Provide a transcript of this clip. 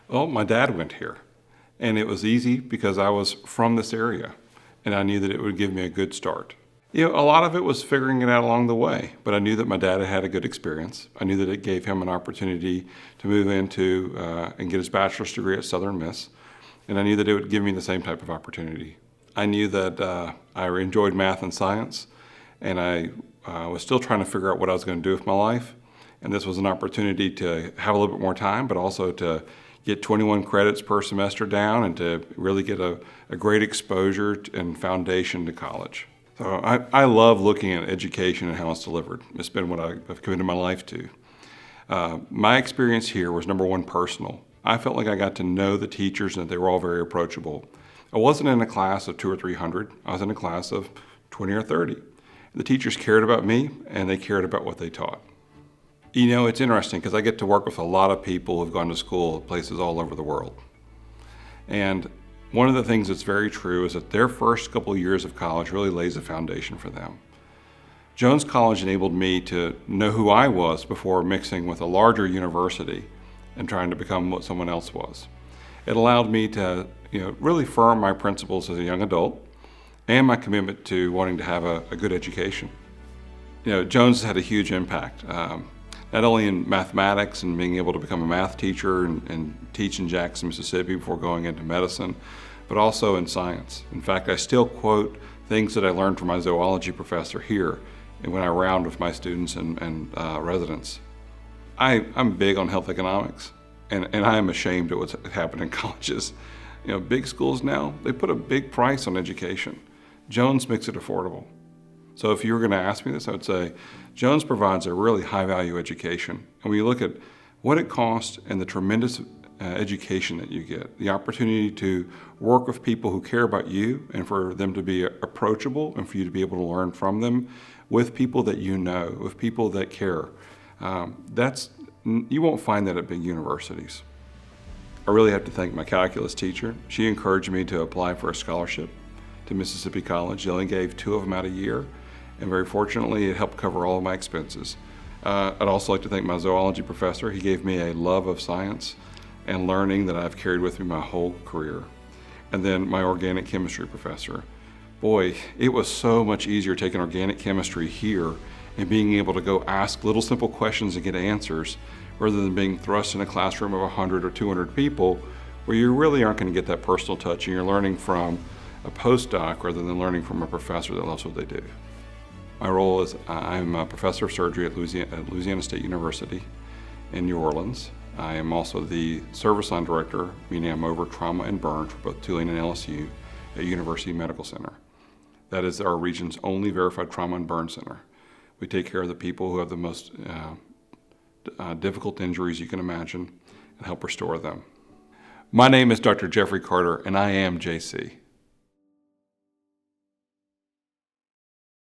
Well, my dad went here, and it was easy because I was from this area, and I knew that it would give me a good start. A lot of it was figuring it out along the way, but I knew that my dad had had a good experience. I knew that it gave him an opportunity to move into and get his bachelor's degree at Southern Miss, and I knew that it would give me the same type of opportunity. I knew that I enjoyed math and science, and I was still trying to figure out what I was going to do with my life, and this was an opportunity to have a little bit more time, but also to get 21 credits per semester down and to really get a great exposure and foundation to college. So I love looking at education and how it's delivered. It's been what I've committed my life to. My experience here was, number one, personal. I felt like I got to know the teachers and that they were all very approachable. I wasn't in a class of 200 or 300. I was in a class of 20 or 30. The teachers cared about me and they cared about what they taught. It's interesting because I get to work with a lot of people who've gone to school at places all over the world. And one of the things that's very true is that their first couple of years of college really lays a foundation for them. Jones College enabled me to know who I was before mixing with a larger university and trying to become what someone else was. It allowed me to really firm my principles as a young adult and my commitment to wanting to have a good education. Jones has had a huge impact. Not only in mathematics and being able to become a math teacher and teach in Jackson, Mississippi before going into medicine, but also in science. In fact, I still quote things that I learned from my zoology professor here and when I round with my students and residents. I'm big on health economics, and I am ashamed at what's happened in colleges. Big schools now, they put a big price on education. Jones makes it affordable. So if you were going to ask me this, I would say Jones provides a really high-value education. And when you look at what it costs and the tremendous education that you get, the opportunity to work with people who care about you and for them to be approachable and for you to be able to learn from them with people that you know, with people that care, you won't find that at big universities. I really have to thank my calculus teacher. She encouraged me to apply for a scholarship to Mississippi College. They only gave 2 of them out a year. And very fortunately, it helped cover all of my expenses. I'd also like to thank my zoology professor. He gave me a love of science and learning that I've carried with me my whole career. And then my organic chemistry professor. Boy, it was so much easier taking organic chemistry here and being able to go ask little simple questions and get answers rather than being thrust in a classroom of 100 or 200 people where you really aren't going to get that personal touch and you're learning from a postdoc rather than learning from a professor that loves what they do. My role is I'm a professor of surgery at Louisiana State University in New Orleans. I am also the service line director, meaning I'm over trauma and burn for both Tulane and LSU at University Medical Center. That is our region's only verified trauma and burn center. We take care of the people who have the most difficult injuries you can imagine and help restore them. My name is Dr. Jeffrey Carter, and I am JC.